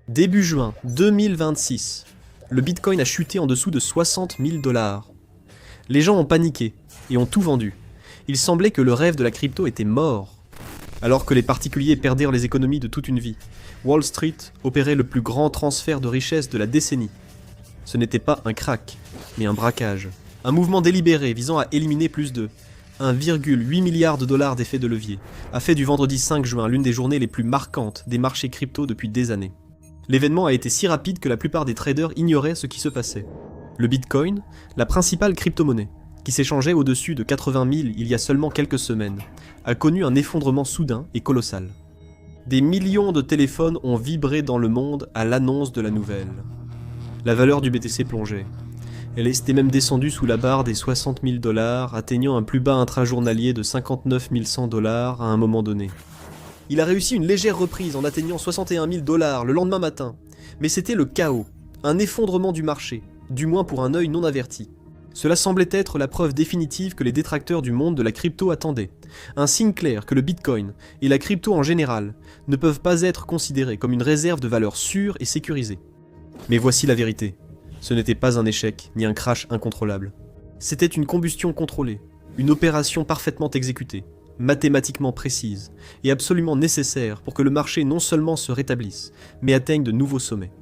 Début juin 2026, le Bitcoin a chuté en dessous de 60 000 $. Les gens ont paniqué et ont tout vendu. Il semblait que le rêve de la crypto était mort. Alors que les particuliers perdirent les économies de toute une vie, Wall Street opérait le plus grand transfert de richesse de la décennie. Ce n'était pas un crack, mais un braquage. Un mouvement délibéré visant à éliminer plus de 1,8 milliard de dollars d'effets de levier a fait du vendredi 5 juin l'une des journées les plus marquantes des marchés crypto depuis des années. L'événement a été si rapide que la plupart des traders ignoraient ce qui se passait. Le Bitcoin, la principale crypto-monnaie, qui s'échangeait au-dessus de 80 000 il y a seulement quelques semaines, a connu un effondrement soudain et colossal. Des millions de téléphones ont vibré dans le monde à l'annonce de la nouvelle. La valeur du BTC plongeait. Elle était même descendue sous la barre des 60 000 $, atteignant un plus bas intrajournalier de 59 100 $ à un moment donné. Il a réussi une légère reprise en atteignant 61 000 $ le lendemain matin, mais c'était le chaos, un effondrement du marché, du moins pour un œil non averti. Cela semblait être la preuve définitive que les détracteurs du monde de la crypto attendaient, un signe clair que le Bitcoin, et la crypto en général, ne peuvent pas être considérés comme une réserve de valeur sûre et sécurisée. Mais voici la vérité, ce n'était pas un échec, ni un crash incontrôlable. C'était une combustion contrôlée, une opération parfaitement exécutée, mathématiquement précise, et absolument nécessaire pour que le marché non seulement se rétablisse, mais atteigne de nouveaux sommets.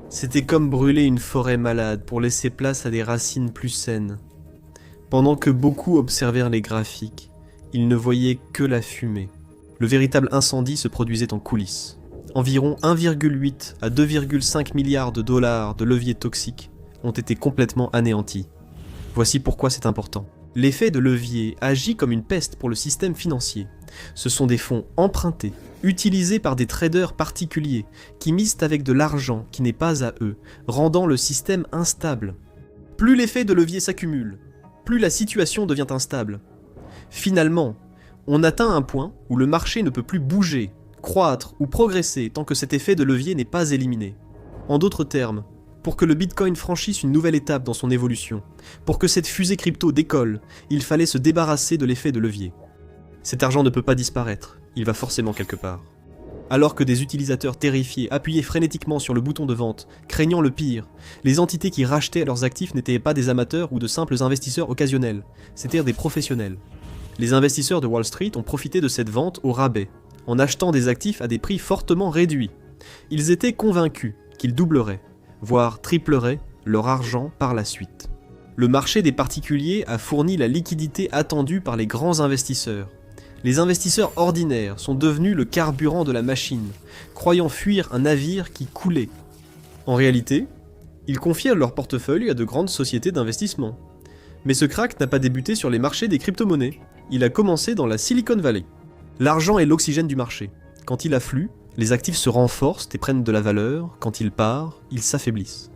C'était comme brûler une forêt malade pour laisser place à des racines plus saines. Pendant que beaucoup observèrent les graphiques, ils ne voyaient que la fumée. Le véritable incendie se produisait en coulisses. Environ 1,8 à 2,5 milliards de dollars de leviers toxiques ont été complètement anéantis. Voici pourquoi c'est important. L'effet de levier agit comme une peste pour le système financier. Ce sont des fonds empruntés, utilisés par des traders particuliers, qui misent avec de l'argent qui n'est pas à eux, rendant le système instable. Plus l'effet de levier s'accumule, plus la situation devient instable. Finalement, on atteint un point où le marché ne peut plus bouger, croître ou progresser tant que cet effet de levier n'est pas éliminé. En d'autres termes, pour que le Bitcoin franchisse une nouvelle étape dans son évolution, pour que cette fusée crypto décolle, il fallait se débarrasser de l'effet de levier. Cet argent ne peut pas disparaître, il va forcément quelque part. Alors que des utilisateurs terrifiés appuyaient frénétiquement sur le bouton de vente, craignant le pire, les entités qui rachetaient leurs actifs n'étaient pas des amateurs ou de simples investisseurs occasionnels, c'étaient des professionnels. Les investisseurs de Wall Street ont profité de cette vente au rabais, en achetant des actifs à des prix fortement réduits. Ils étaient convaincus qu'ils doubleraient, voire tripleraient leur argent par la suite. Le marché des particuliers a fourni la liquidité attendue par les grands investisseurs. Les investisseurs ordinaires sont devenus le carburant de la machine, croyant fuir un navire qui coulait. En réalité, ils confièrent leur portefeuille à de grandes sociétés d'investissement. Mais ce crack n'a pas débuté sur les marchés des crypto-monnaies, il a commencé dans la Silicon Valley. L'argent est l'oxygène du marché. Quand il afflue, les actifs se renforcent et prennent de la valeur, quand il part, ils s'affaiblissent.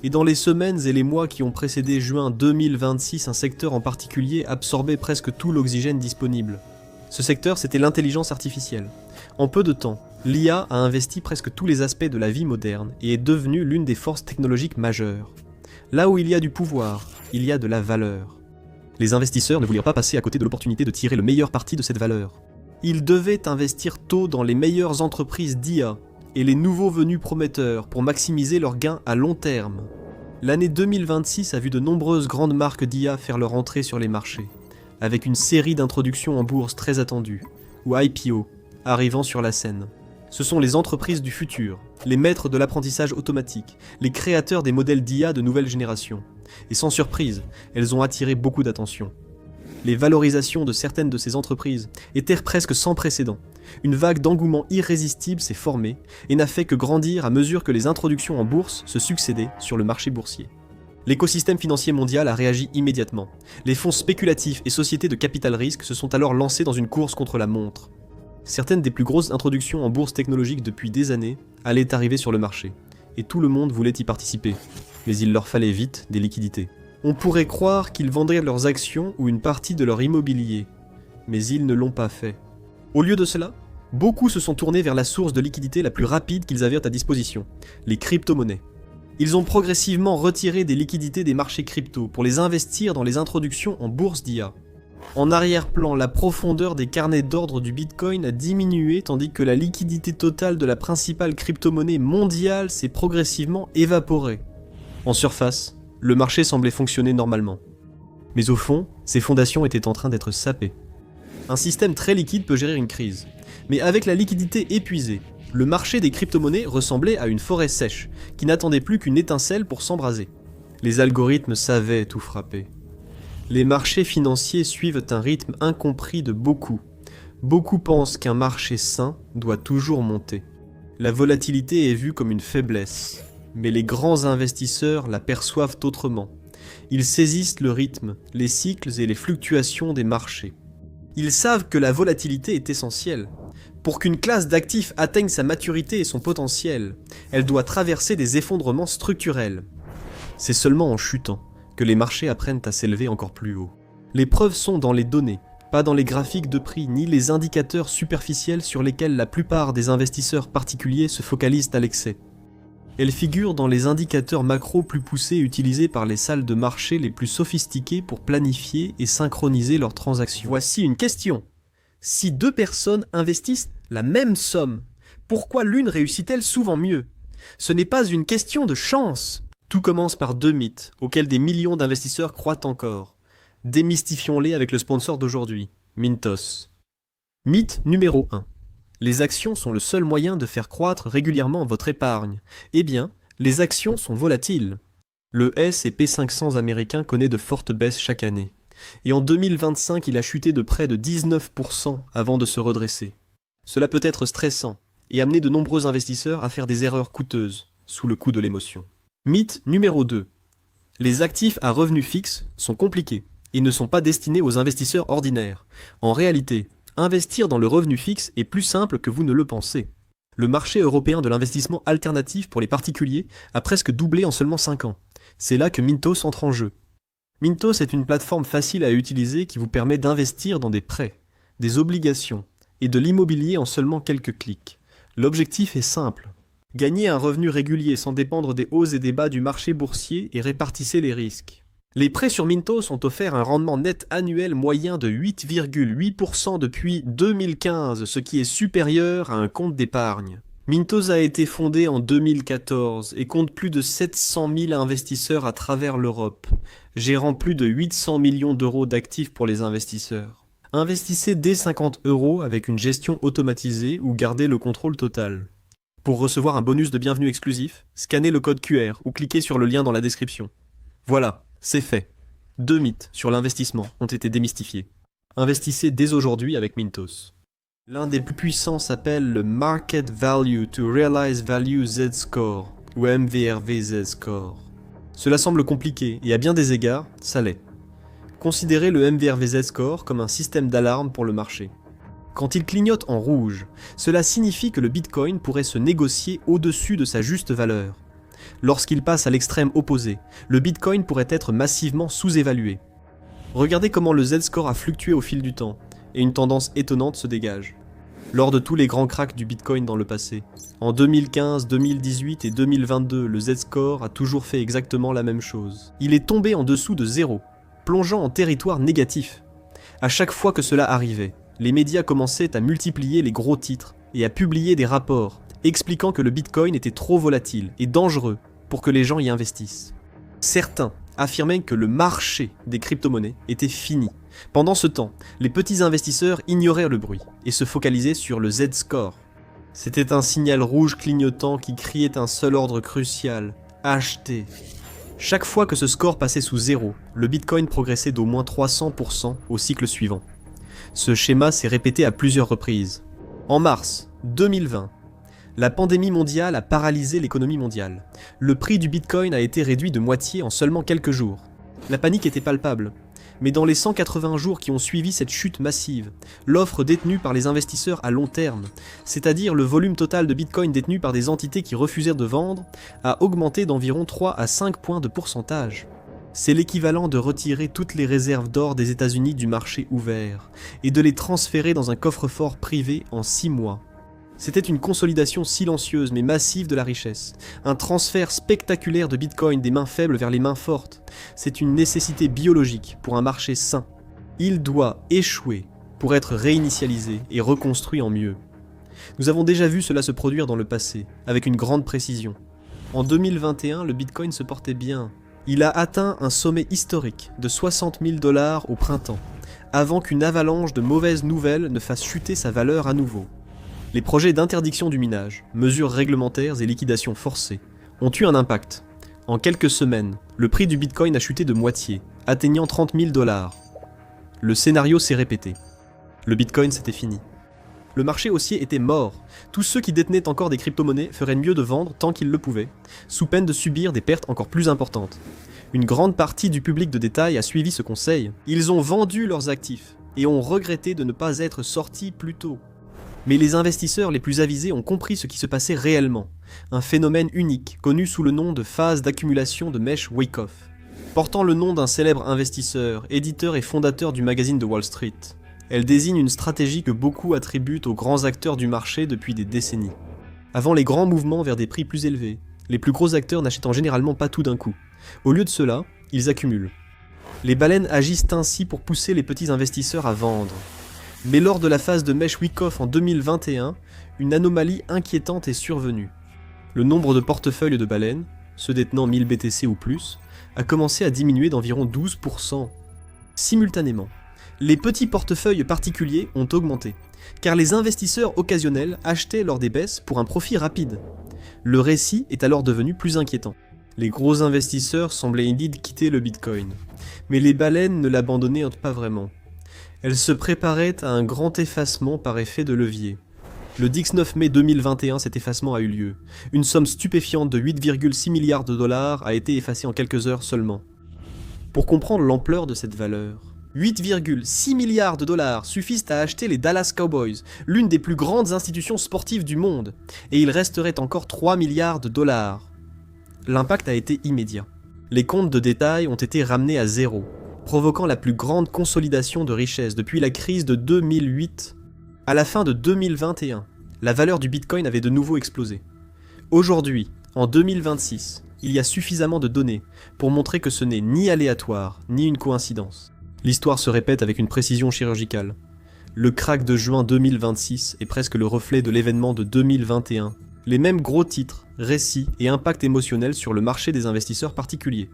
Et dans les semaines et les mois qui ont précédé juin 2026, un secteur en particulier absorbait presque tout l'oxygène disponible. Ce secteur, c'était l'intelligence artificielle. En peu de temps, l'IA a investi presque tous les aspects de la vie moderne et est devenue l'une des forces technologiques majeures. Là où il y a du pouvoir, il y a de la valeur. Les investisseurs ne voulurent pas passer à côté de l'opportunité de tirer le meilleur parti de cette valeur. Ils devaient investir tôt dans les meilleures entreprises d'IA et les nouveaux venus prometteurs pour maximiser leurs gains à long terme. L'année 2026 a vu de nombreuses grandes marques d'IA faire leur entrée sur les marchés, avec une série d'introductions en bourse très attendues, ou IPO, arrivant sur la scène. Ce sont les entreprises du futur, les maîtres de l'apprentissage automatique, les créateurs des modèles d'IA de nouvelle génération. Et sans surprise, elles ont attiré beaucoup d'attention. Les valorisations de certaines de ces entreprises étaient presque sans précédent. Une vague d'engouement irrésistible s'est formée et n'a fait que grandir à mesure que les introductions en bourse se succédaient sur le marché boursier. L'écosystème financier mondial a réagi immédiatement. Les fonds spéculatifs et sociétés de capital risque se sont alors lancés dans une course contre la montre. Certaines des plus grosses introductions en bourse technologique depuis des années allaient arriver sur le marché, et tout le monde voulait y participer. Mais il leur fallait vite des liquidités. On pourrait croire qu'ils vendraient leurs actions ou une partie de leur immobilier, mais ils ne l'ont pas fait. Au lieu de cela, beaucoup se sont tournés vers la source de liquidité la plus rapide qu'ils avaient à disposition, les crypto-monnaies. Ils ont progressivement retiré des liquidités des marchés crypto pour les investir dans les introductions en bourse d'IA. En arrière-plan, la profondeur des carnets d'ordre du Bitcoin a diminué tandis que la liquidité totale de la principale crypto-monnaie mondiale s'est progressivement évaporée. En surface, le marché semblait fonctionner normalement. Mais au fond, ses fondations étaient en train d'être sapées. Un système très liquide peut gérer une crise. Mais avec la liquidité épuisée, le marché des crypto-monnaies ressemblait à une forêt sèche, qui n'attendait plus qu'une étincelle pour s'embraser. Les algorithmes savaient tout frapper. Les marchés financiers suivent un rythme incompris de beaucoup. Beaucoup pensent qu'un marché sain doit toujours monter. La volatilité est vue comme une faiblesse, mais les grands investisseurs la perçoivent autrement. Ils saisissent le rythme, les cycles et les fluctuations des marchés. Ils savent que la volatilité est essentielle. Pour qu'une classe d'actifs atteigne sa maturité et son potentiel, elle doit traverser des effondrements structurels. C'est seulement en chutant que les marchés apprennent à s'élever encore plus haut. Les preuves sont dans les données, pas dans les graphiques de prix ni les indicateurs superficiels sur lesquels la plupart des investisseurs particuliers se focalisent à l'excès. Elles figurent dans les indicateurs macro plus poussés utilisés par les salles de marché les plus sophistiquées pour planifier et synchroniser leurs transactions. Voici une question. Si deux personnes investissent la même somme, pourquoi l'une réussit-elle souvent mieux? Ce n'est pas une question de chance. Tout commence par deux mythes, auxquels des millions d'investisseurs croient encore. Démystifions-les avec le sponsor d'aujourd'hui, Mintos. Mythe numéro 1. Les actions sont le seul moyen de faire croître régulièrement votre épargne. Eh bien, les actions sont volatiles. Le S&P 500 américain connaît de fortes baisses chaque année. Et en 2025, il a chuté de près de 19% avant de se redresser. Cela peut être stressant et amener de nombreux investisseurs à faire des erreurs coûteuses, sous le coup de l'émotion. Mythe numéro 2. Les actifs à revenus fixes sont compliqués et ne sont pas destinés aux investisseurs ordinaires. En réalité, investir dans le revenu fixe est plus simple que vous ne le pensez. Le marché européen de l'investissement alternatif pour les particuliers a presque doublé en seulement 5 ans. C'est là que Mintos entre en jeu. Mintos est une plateforme facile à utiliser qui vous permet d'investir dans des prêts, des obligations et de l'immobilier en seulement quelques clics. L'objectif est simple. Gagnez un revenu régulier sans dépendre des hauts et des bas du marché boursier et répartissez les risques. Les prêts sur Mintos ont offert un rendement net annuel moyen de 8,8% depuis 2015, ce qui est supérieur à un compte d'épargne. Mintos a été fondé en 2014 et compte plus de 700 000 investisseurs à travers l'Europe, gérant plus de 800 millions d'euros d'actifs pour les investisseurs. Investissez dès 50 € avec une gestion automatisée ou gardez le contrôle total. Pour recevoir un bonus de bienvenue exclusif, scannez le code QR ou cliquez sur le lien dans la description. Voilà, c'est fait. 2 mythes sur l'investissement ont été démystifiés. Investissez dès aujourd'hui avec Mintos. L'un des plus puissants s'appelle le Market Value to Realize Value Z-Score, ou MVRV Z-Score. Cela semble compliqué, et à bien des égards, ça l'est. Considérez le MVRV Z-Score comme un système d'alarme pour le marché. Quand il clignote en rouge, cela signifie que le Bitcoin pourrait se négocier au-dessus de sa juste valeur. Lorsqu'il passe à l'extrême opposé, le Bitcoin pourrait être massivement sous-évalué. Regardez comment le Z-Score a fluctué au fil du temps, et une tendance étonnante se dégage. Lors de tous les grands cracks du Bitcoin dans le passé, en 2015, 2018 et 2022, le Z-Score a toujours fait exactement la même chose. Il est tombé en dessous de 0, plongeant en territoire négatif. À chaque fois que cela arrivait, les médias commençaient à multiplier les gros titres et à publier des rapports expliquant que le Bitcoin était trop volatile et dangereux pour que les gens y investissent. Certains affirmaient que le marché des crypto-monnaies était fini. Pendant ce temps, les petits investisseurs ignoraient le bruit et se focalisaient sur le Z-Score. C'était un signal rouge clignotant qui criait un seul ordre crucial, acheter. Chaque fois que ce score passait sous 0, le Bitcoin progressait d'au moins 300% au cycle suivant. Ce schéma s'est répété à plusieurs reprises. En mars 2020, la pandémie mondiale a paralysé l'économie mondiale. Le prix du Bitcoin a été réduit de moitié en seulement quelques jours. La panique était palpable. Mais dans les 180 jours qui ont suivi cette chute massive, l'offre détenue par les investisseurs à long terme, c'est-à-dire le volume total de Bitcoin détenu par des entités qui refusèrent de vendre, a augmenté d'environ 3 à 5 points de pourcentage. C'est l'équivalent de retirer toutes les réserves d'or des États-Unis du marché ouvert et de les transférer dans un coffre-fort privé en 6 mois. C'était une consolidation silencieuse mais massive de la richesse, un transfert spectaculaire de Bitcoin des mains faibles vers les mains fortes. C'est une nécessité biologique pour un marché sain. Il doit échouer pour être réinitialisé et reconstruit en mieux. Nous avons déjà vu cela se produire dans le passé, avec une grande précision. En 2021, le Bitcoin se portait bien. Il a atteint un sommet historique de 60 000 $ au printemps, avant qu'une avalanche de mauvaises nouvelles ne fasse chuter sa valeur à nouveau. Les projets d'interdiction du minage, mesures réglementaires et liquidations forcées ont eu un impact. En quelques semaines, le prix du Bitcoin a chuté de moitié, atteignant 30 000 $. Le scénario s'est répété. Le Bitcoin, c'était fini. Le marché haussier était mort. Tous ceux qui détenaient encore des crypto-monnaies feraient mieux de vendre tant qu'ils le pouvaient, sous peine de subir des pertes encore plus importantes. Une grande partie du public de détail a suivi ce conseil. Ils ont vendu leurs actifs et ont regretté de ne pas être sortis plus tôt. Mais les investisseurs les plus avisés ont compris ce qui se passait réellement. Un phénomène unique, connu sous le nom de phase d'accumulation de mèches Wyckoff. Portant le nom d'un célèbre investisseur, éditeur et fondateur du magazine de Wall Street. Elle désigne une stratégie que beaucoup attribuent aux grands acteurs du marché depuis des décennies. Avant les grands mouvements vers des prix plus élevés, les plus gros acteurs n'achètent généralement pas tout d'un coup. Au lieu de cela, ils accumulent. Les baleines agissent ainsi pour pousser les petits investisseurs à vendre. Mais lors de la phase de mèche Wyckoff en 2021, une anomalie inquiétante est survenue. Le nombre de portefeuilles de baleines, ceux détenant 1000 BTC ou plus, a commencé à diminuer d'environ 12%. Simultanément, les petits portefeuilles particuliers ont augmenté, car les investisseurs occasionnels achetaient lors des baisses pour un profit rapide. Le récit est alors devenu plus inquiétant. Les gros investisseurs semblaient indeed quitter le Bitcoin, mais les baleines ne l'abandonnaient pas vraiment. Elles se préparaient à un grand effacement par effet de levier. Le 19 mai 2021, cet effacement a eu lieu. Une somme stupéfiante de 8,6 milliards de dollars a été effacée en quelques heures seulement. Pour comprendre l'ampleur de cette valeur, 8,6 milliards de dollars suffisent à acheter les Dallas Cowboys, l'une des plus grandes institutions sportives du monde, et il resterait encore 3 milliards de dollars. L'impact a été immédiat. Les comptes de détail ont été ramenés à zéro, provoquant la plus grande consolidation de richesse depuis la crise de 2008. À la fin de 2021, la valeur du Bitcoin avait de nouveau explosé. Aujourd'hui, en 2026, il y a suffisamment de données pour montrer que ce n'est ni aléatoire, ni une coïncidence. L'histoire se répète avec une précision chirurgicale. Le krach de juin 2026 est presque le reflet de l'événement de 2021. Les mêmes gros titres, récits et impacts émotionnels sur le marché des investisseurs particuliers.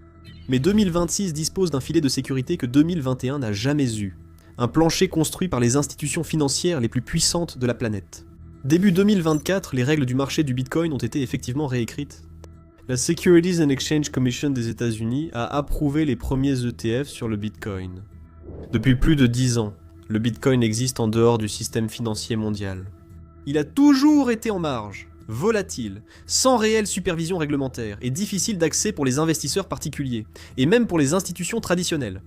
Mais 2026 dispose d'un filet de sécurité que 2021 n'a jamais eu. Un plancher construit par les institutions financières les plus puissantes de la planète. Début 2024, les règles du marché du Bitcoin ont été effectivement réécrites. La Securities and Exchange Commission des États-Unis a approuvé les premiers ETF sur le Bitcoin. Depuis plus de 10 ans, le Bitcoin existe en dehors du système financier mondial. Il a toujours été en marge, volatile, sans réelle supervision réglementaire et difficile d'accès pour les investisseurs particuliers, et même pour les institutions traditionnelles.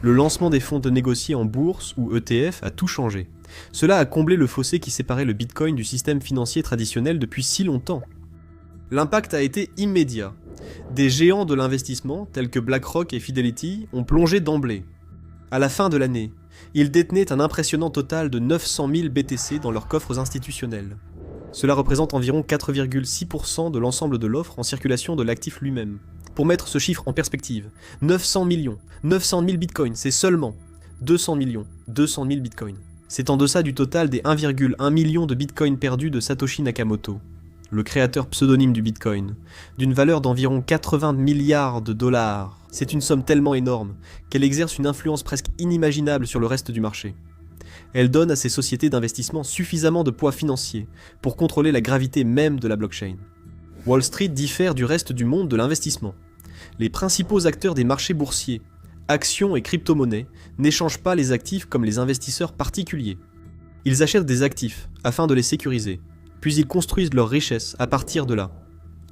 Le lancement des fonds de négociés en bourse ou ETF a tout changé. Cela a comblé le fossé qui séparait le Bitcoin du système financier traditionnel depuis si longtemps. L'impact a été immédiat. Des géants de l'investissement, tels que BlackRock et Fidelity, ont plongé d'emblée. À la fin de l'année, ils détenaient un impressionnant total de 900 000 BTC dans leurs coffres institutionnels. Cela représente environ 4,6% de l'ensemble de l'offre en circulation de l'actif lui-même. Pour mettre ce chiffre en perspective, 900 000 bitcoins, c'est seulement 200 000 bitcoins. C'est en deçà du total des 1,1 million de bitcoins perdus de Satoshi Nakamoto, le créateur pseudonyme du bitcoin, d'une valeur d'environ 80 milliards de dollars. C'est une somme tellement énorme qu'elle exerce une influence presque inimaginable sur le reste du marché. Elle donne à ces sociétés d'investissement suffisamment de poids financier pour contrôler la gravité même de la blockchain. Wall Street diffère du reste du monde de l'investissement. Les principaux acteurs des marchés boursiers, actions et crypto-monnaies, n'échangent pas les actifs comme les investisseurs particuliers. Ils achètent des actifs afin de les sécuriser, puis ils construisent leur richesse à partir de là.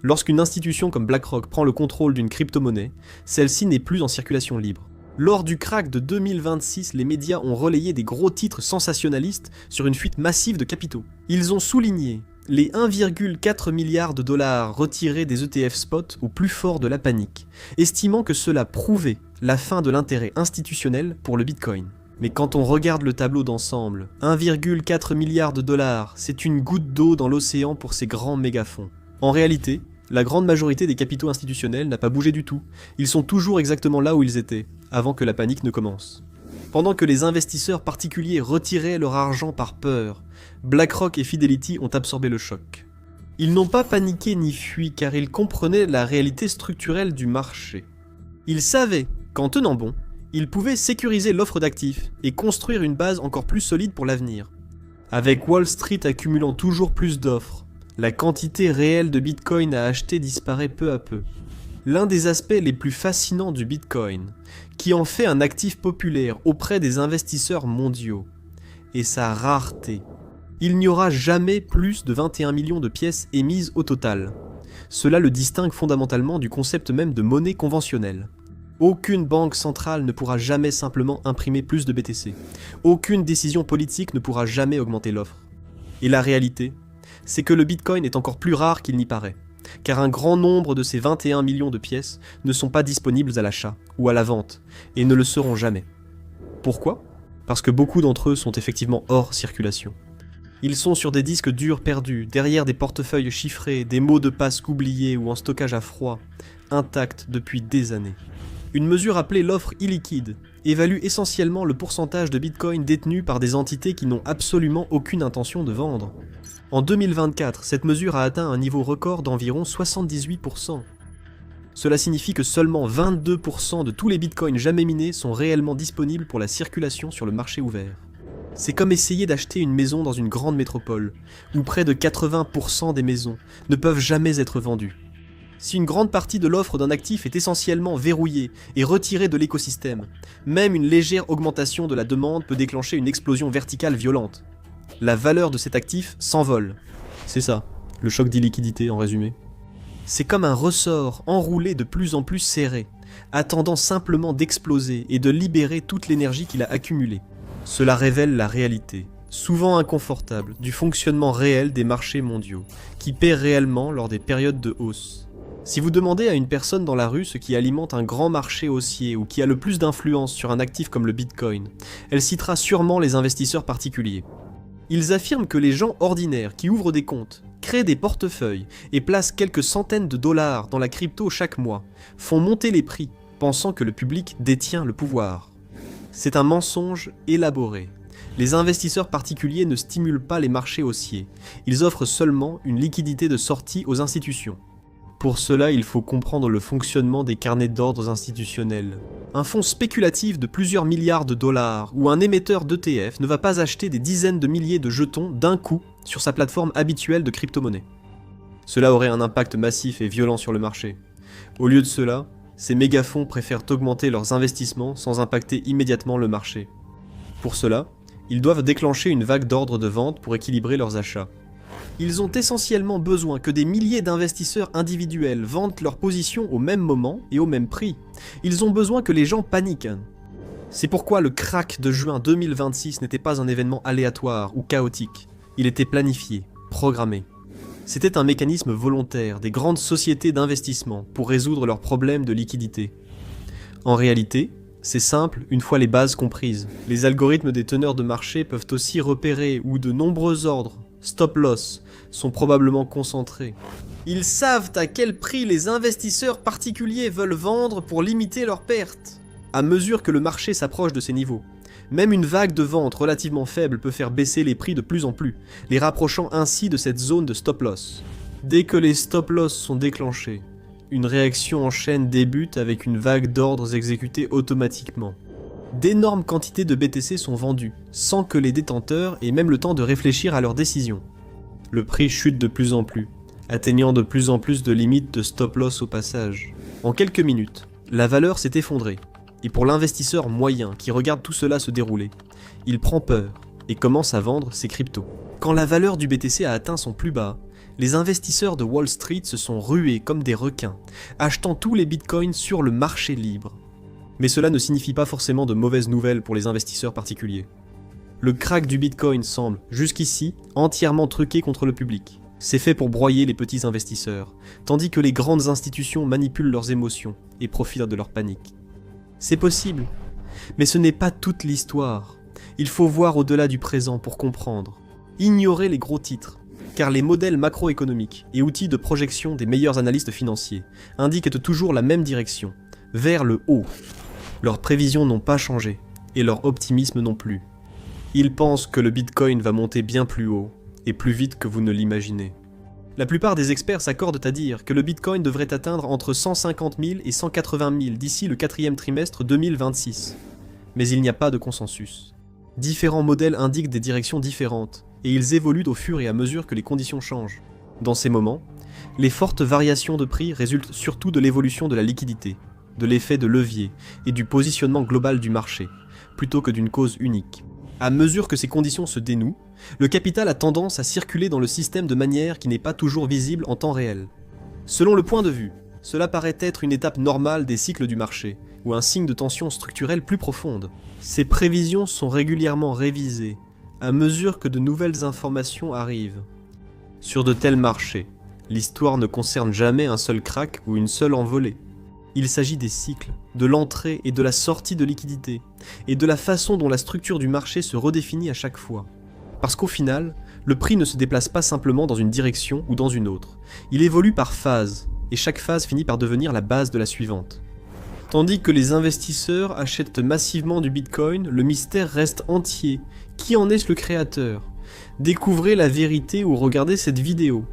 Lorsqu'une institution comme BlackRock prend le contrôle d'une crypto-monnaie, celle-ci n'est plus en circulation libre. Lors du krach de 2026, les médias ont relayé des gros titres sensationnalistes sur une fuite massive de capitaux. Ils ont souligné les 1,4 milliard de dollars retirés des ETF spot au plus fort de la panique, estimant que cela prouvait la fin de l'intérêt institutionnel pour le Bitcoin. Mais quand on regarde le tableau d'ensemble, 1,4 milliard de dollars, c'est une goutte d'eau dans l'océan pour ces grands mégafonds. En réalité, la grande majorité des capitaux institutionnels n'a pas bougé du tout. Ils sont toujours exactement là où ils étaient, avant que la panique ne commence. Pendant que les investisseurs particuliers retiraient leur argent par peur, BlackRock et Fidelity ont absorbé le choc. Ils n'ont pas paniqué ni fui car ils comprenaient la réalité structurelle du marché. Ils savaient qu'en tenant bon, ils pouvaient sécuriser l'offre d'actifs et construire une base encore plus solide pour l'avenir. Avec Wall Street accumulant toujours plus d'offres, la quantité réelle de Bitcoin à acheter disparaît peu à peu. L'un des aspects les plus fascinants du Bitcoin, qui en fait un actif populaire auprès des investisseurs mondiaux, est sa rareté. Il n'y aura jamais plus de 21 millions de pièces émises au total. Cela le distingue fondamentalement du concept même de monnaie conventionnelle. Aucune banque centrale ne pourra jamais simplement imprimer plus de BTC. Aucune décision politique ne pourra jamais augmenter l'offre. Et la réalité, c'est que le Bitcoin est encore plus rare qu'il n'y paraît, car un grand nombre de ces 21 millions de pièces ne sont pas disponibles à l'achat ou à la vente, et ne le seront jamais. Pourquoi ? Parce que beaucoup d'entre eux sont effectivement hors circulation. Ils sont sur des disques durs perdus, derrière des portefeuilles chiffrés, des mots de passe oubliés ou en stockage à froid, intacts depuis des années. Une mesure appelée l'offre illiquide évalue essentiellement le pourcentage de Bitcoin détenu par des entités qui n'ont absolument aucune intention de vendre. En 2024, cette mesure a atteint un niveau record d'environ 78%. Cela signifie que seulement 22% de tous les bitcoins jamais minés sont réellement disponibles pour la circulation sur le marché ouvert. C'est comme essayer d'acheter une maison dans une grande métropole, où près de 80% des maisons ne peuvent jamais être vendues. Si une grande partie de l'offre d'un actif est essentiellement verrouillée et retirée de l'écosystème, même une légère augmentation de la demande peut déclencher une explosion verticale violente. La valeur de cet actif s'envole. C'est ça, le choc d'illiquidité en résumé. C'est comme un ressort enroulé de plus en plus serré, attendant simplement d'exploser et de libérer toute l'énergie qu'il a accumulée. Cela révèle la réalité, souvent inconfortable, du fonctionnement réel des marchés mondiaux, qui paient réellement lors des périodes de hausse. Si vous demandez à une personne dans la rue ce qui alimente un grand marché haussier ou qui a le plus d'influence sur un actif comme le Bitcoin, elle citera sûrement les investisseurs particuliers. Ils affirment que les gens ordinaires qui ouvrent des comptes, créent des portefeuilles et placent quelques centaines de dollars dans la crypto chaque mois, font monter les prix, pensant que le public détient le pouvoir. C'est un mensonge élaboré. Les investisseurs particuliers ne stimulent pas les marchés haussiers, ils offrent seulement une liquidité de sortie aux institutions. Pour cela, il faut comprendre le fonctionnement des carnets d'ordres institutionnels. Un fonds spéculatif de plusieurs milliards de dollars ou un émetteur d'ETF ne va pas acheter des dizaines de milliers de jetons d'un coup sur sa plateforme habituelle de crypto-monnaie. Cela aurait un impact massif et violent sur le marché. Au lieu de cela, ces mégafonds préfèrent augmenter leurs investissements sans impacter immédiatement le marché. Pour cela, ils doivent déclencher une vague d'ordres de vente pour équilibrer leurs achats. Ils ont essentiellement besoin que des milliers d'investisseurs individuels vendent leurs positions au même moment et au même prix. Ils ont besoin que les gens paniquent. C'est pourquoi le crack de juin 2026 n'était pas un événement aléatoire ou chaotique. Il était planifié, programmé. C'était un mécanisme volontaire des grandes sociétés d'investissement pour résoudre leurs problèmes de liquidité. En réalité, c'est simple une fois les bases comprises. Les algorithmes des teneurs de marché peuvent aussi repérer où de nombreux ordres, stop loss, sont probablement concentrés. Ils savent à quel prix les investisseurs particuliers veulent vendre pour limiter leurs pertes. À mesure que le marché s'approche de ces niveaux, même une vague de vente relativement faible peut faire baisser les prix de plus en plus, les rapprochant ainsi de cette zone de stop loss. Dès que les stop loss sont déclenchés, une réaction en chaîne débute avec une vague d'ordres exécutés automatiquement. D'énormes quantités de BTC sont vendues, sans que les détenteurs aient même le temps de réfléchir à leur décision. Le prix chute de plus en plus, atteignant de plus en plus de limites de stop loss au passage. En quelques minutes, la valeur s'est effondrée, et pour l'investisseur moyen qui regarde tout cela se dérouler, il prend peur et commence à vendre ses cryptos. Quand la valeur du BTC a atteint son plus bas, les investisseurs de Wall Street se sont rués comme des requins, achetant tous les bitcoins sur le marché libre. Mais cela ne signifie pas forcément de mauvaises nouvelles pour les investisseurs particuliers. Le crack du Bitcoin semble, jusqu'ici, entièrement truqué contre le public. C'est fait pour broyer les petits investisseurs, tandis que les grandes institutions manipulent leurs émotions et profitent de leur panique. C'est possible, mais ce n'est pas toute l'histoire. Il faut voir au-delà du présent pour comprendre. Ignorer les gros titres, car les modèles macroéconomiques et outils de projection des meilleurs analystes financiers indiquent toujours la même direction, vers le haut. Leurs prévisions n'ont pas changé, et leur optimisme non plus. Ils pensent que le Bitcoin va monter bien plus haut, et plus vite que vous ne l'imaginez. La plupart des experts s'accordent à dire que le Bitcoin devrait atteindre entre 150 000 et 180 000 d'ici le 4e trimestre 2026. Mais il n'y a pas de consensus. Différents modèles indiquent des directions différentes, et ils évoluent au fur et à mesure que les conditions changent. Dans ces moments, les fortes variations de prix résultent surtout de l'évolution de la liquidité, de l'effet de levier et du positionnement global du marché, plutôt que d'une cause unique. À mesure que ces conditions se dénouent, le capital a tendance à circuler dans le système de manière qui n'est pas toujours visible en temps réel. Selon le point de vue, cela paraît être une étape normale des cycles du marché, ou un signe de tension structurelle plus profonde. Ces prévisions sont régulièrement révisées, à mesure que de nouvelles informations arrivent. Sur de tels marchés, l'histoire ne concerne jamais un seul krach ou une seule envolée. Il s'agit des cycles, de l'entrée et de la sortie de liquidités, et de la façon dont la structure du marché se redéfinit à chaque fois. Parce qu'au final, le prix ne se déplace pas simplement dans une direction ou dans une autre. Il évolue par phases, et chaque phase finit par devenir la base de la suivante. Tandis que les investisseurs achètent massivement du Bitcoin, le mystère reste entier. Qui en est le créateur ? Découvrez la vérité ou regardez cette vidéo.